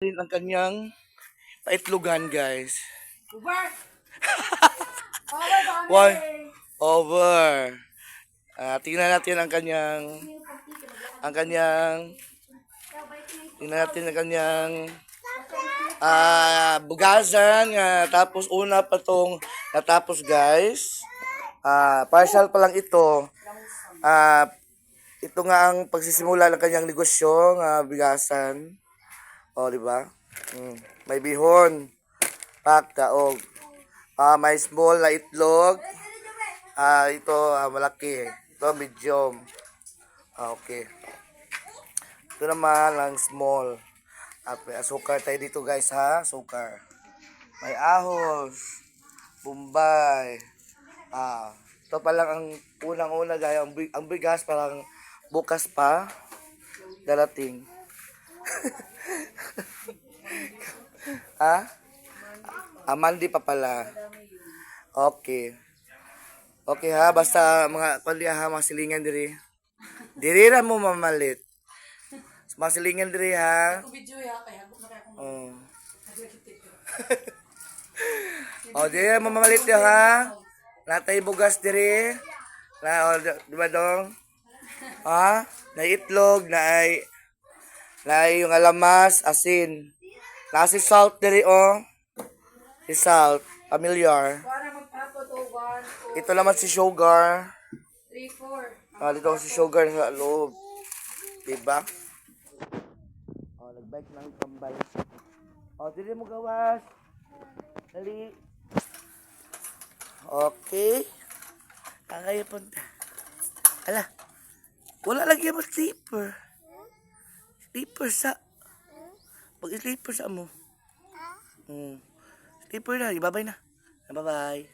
Din ang kanyang paitlugan, guys. Over! Over, Why? family! Over. Tingnan natin ang kanyang ang kanyang tingnan natin ang kanyang bugasan. Tapos una pa tong natapos, guys. Partial pa lang ito. Ito nga ang pagsisimula ng kanyang negosyo, bigasan. O, di ba? May bihon, daog. May small na itlog. Ito malaki. Ito medium. Okay. Ito naman ang small. At may asukar tayo dito, guys, ha? Asukar. May ahos. Bombay. Ito pa lang ang unang-una, guys. Ang bigas parang bukas pa darating. Mandi pa pala. Okay. Okay, ha, basta mga mga silingan diri. Diri ra mo mamalit. Mga silingan diri, ha. Video ya, kaya ako na Oh. Diri ra mo mamalit yo, ha. Natay bugas diri. Di ba dong? Na itlog, na yung alamas, asin. Nasi salt diri, oh. Si salt, familiar. para magtapo to 1, 2, Ito naman si sugar. 3, 4. Dito si sugar sa loob. Diba? Nagbike ng tambay. Dili mo gawas. Dali. Okay. Kaya punta. Ala. Wala lagi mo slipper. Slipper sa. Pag-slipper sa mo. Slipper na. Ibabay na. Bye-bye.